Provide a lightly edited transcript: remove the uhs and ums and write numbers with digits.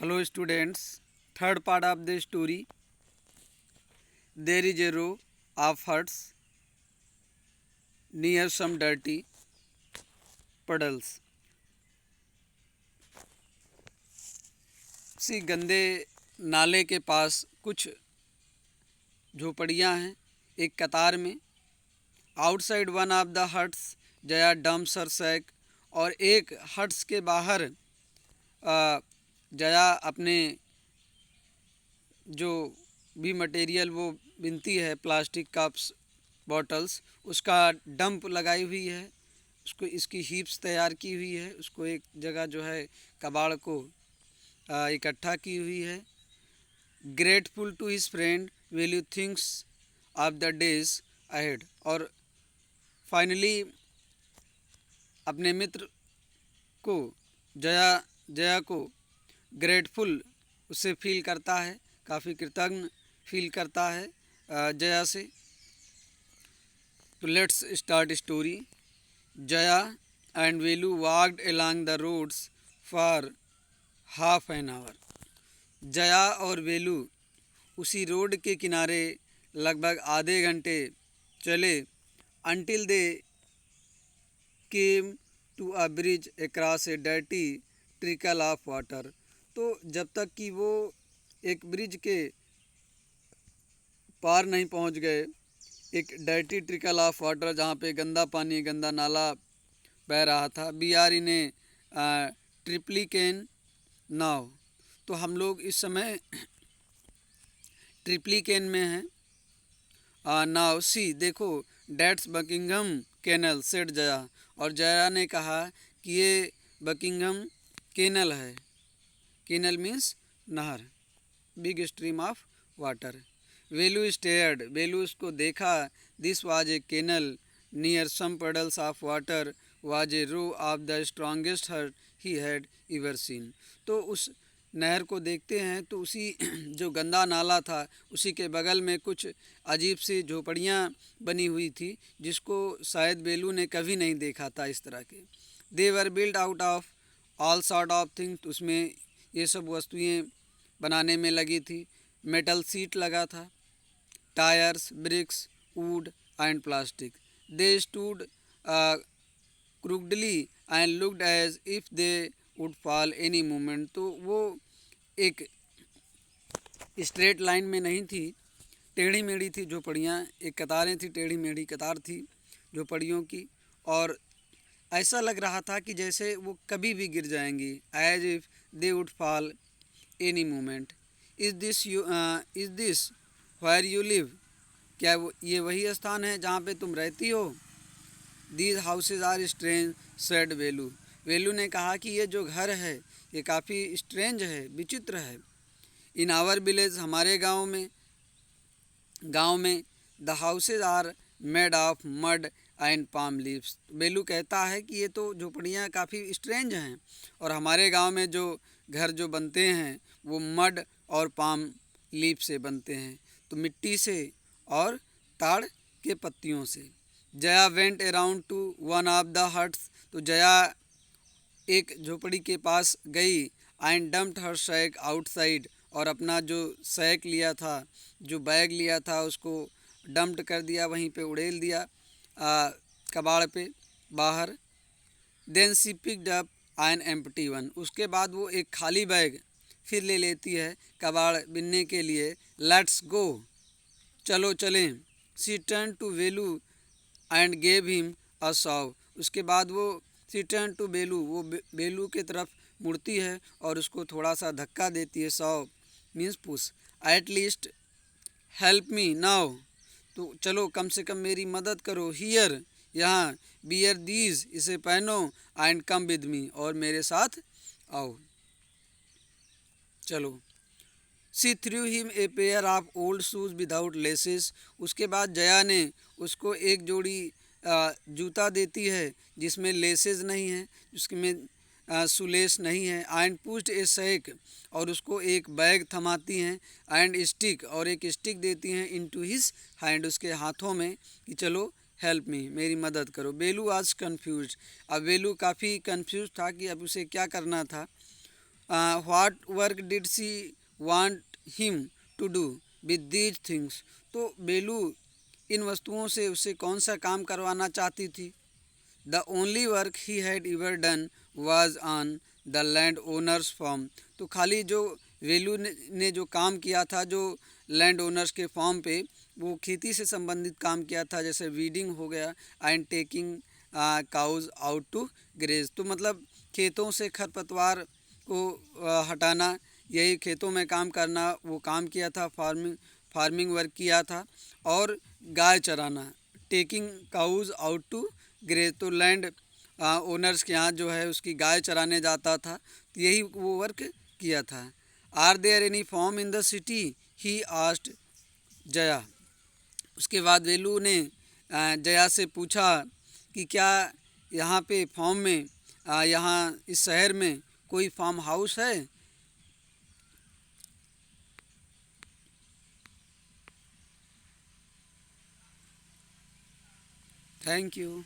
Hello students, third part of the story. There is a row of huts near some dirty puddles. सी गंदे नाले के पास कुछ झोपड़ियां हैं एक कतार में. Outside one of the huts Jaya dumps her sack, और एक हट्स के बाहर जया अपने जो भी मटेरियल वो बिनती है, प्लास्टिक कप्स बॉटल्स, उसका डंप लगाई हुई है. उसको इसकी हीप्स तैयार की हुई है. उसको एक जगह जो है कबाड़ को इकट्ठा की हुई है. Grateful to his friend Velu things of the days ahead, और फाइनली अपने मित्र को जया को ग्रेटफुल उससे फील करता है, काफ़ी कृतज्ञ फील करता है जया से. तो let's start story. Jaya and Velu walked along the roads for half an hour. Jaya और वेलू उसी रोड के किनारे लगभग आधे घंटे चले. Until they came to a bridge across a dirty trickle of water. तो जब तक कि वो एक ब्रिज के पार नहीं पहुंच गए, एक डर्टी ट्रिकल ऑफ वाटर जहाँ पे गंदा पानी, गंदा नाला बह रहा था. वी आर इन ए ट्रिप्लिकेन नाव. तो हम लोग इस समय ट्रिप्लिकेन में हैं. नाव सी देखो, that's Buckingham canal said Jaya, और जया ने कहा कि ये बकिंगम कैनल है. कैनल मीन्स नहर, big stream of water. Velu stared, Velu उसको देखा. This was a canal near some puddles of water was a row of the strongest hut he had ever seen. तो उस नहर को देखते हैं तो उसी जो गंदा नाला था उसी के बगल में कुछ अजीब सी झोपड़ियाँ बनी हुई थी, जिसको शायद बेलू ने कभी नहीं देखा था इस तरह के. They were build out of all sort of things. उसमें ये सब वस्तुएं बनाने में लगी थी. मेटल सीट लगा था, tyres, bricks, wood and plastic. They stood crookedly and looked as if they would fall any moment. तो वो एक स्ट्रेट लाइन में नहीं थी, टेढ़ी मेढ़ी थी झोपड़ियाँ. एक कतारें थी, टेढ़ी मेढ़ी कतार थी झोपड़ियों की, और ऐसा लग रहा था कि जैसे वो कभी भी गिर जाएंगी. As if they would fall any moment. Is this where you live. क्या ये वही स्थान है जहाँ पे तुम रहती हो. These houses are strange said Velu. Velu ने कहा कि ये जो घर है ये काफ़ी स्ट्रेंज है, विचित्र है. इन आवर विलेज, हमारे गांव में the houses are made of mud and palm leaves. Velu कहता है कि ये तो झोपड़ियाँ काफ़ी स्ट्रेंज हैं, और हमारे गांव में जो घर जो बनते हैं वो मड और पाम लीफ से बनते हैं, तो मिट्टी से और ताड़ के पत्तियों से. Jaya went around to one of the huts. तो जया एक झोपड़ी के पास गई. And dumped her sack outside, और अपना जो सैक लिया था, जो बैग लिया था, उसको डम्प्ड कर दिया, वहीं पे उड़ेल दिया कबाड़ पे बाहर. Then she picked up an empty one. उसके बाद वो एक खाली बैग फिर ले लेती है कबाड़ बिनने के लिए. लेट्स गो, चलो चलें. She turn to Velu and gave him a saw. उसके बाद वो सी टर्न टू बेलू, वो बेलू के तरफ मुड़ती है और उसको थोड़ा सा धक्का देती है. Shove means push. At least help me now. तो चलो कम से कम मेरी मदद करो. हियर, यहाँ. बियर दीज, इसे पहनो. एंड कम विद मी, और मेरे साथ आओ. चलो. See through him a pair of old shoes without laces. उसके बाद जया ने उसको एक जोड़ी जूता देती है जिसमें लेसेस नहीं है, जिसमें सुलेस नहीं है. एंड पुश्ड ए सैक, और उसको एक बैग थमाती हैं. एंड स्टिक, और एक स्टिक देती हैं. इनटू हिज हैंड, उसके हाथों में, कि चलो हेल्प मी, मेरी मदद करो. बेलू आज कन्फ्यूज. अब बेलू काफ़ी कन्फ्यूज था कि अब उसे क्या करना था. What work did she want him to do with these things. तो बेलू इन वस्तुओं से उससे कौन सा काम करवाना चाहती थी। The only work he had ever done was on the landowner's farm. तो खाली जो वेलू ने जो काम किया था, जो लैंड ओनर्स के फार्म पे, वो खेती से संबंधित काम किया था, जैसे वीडिंग हो गया and taking cows out to graze. तो मतलब खेतों से खरपतवार को हटाना, यही खेतों में काम करना, वो काम किया था, फार्मिंग वर्क किया था। और गाय चराना, taking cows out to graze, तो लैंड ओनर्स के यहाँ जो है उसकी गाय चराने जाता था, तो यही वो वर्क किया था। Are there any farms in the city he asked Jaya. उसके बाद वेलू ने जया से पूछा कि क्या यहाँ पे फॉर्म में, यहाँ इस शहर में कोई फार्म हाउस है। Thank you.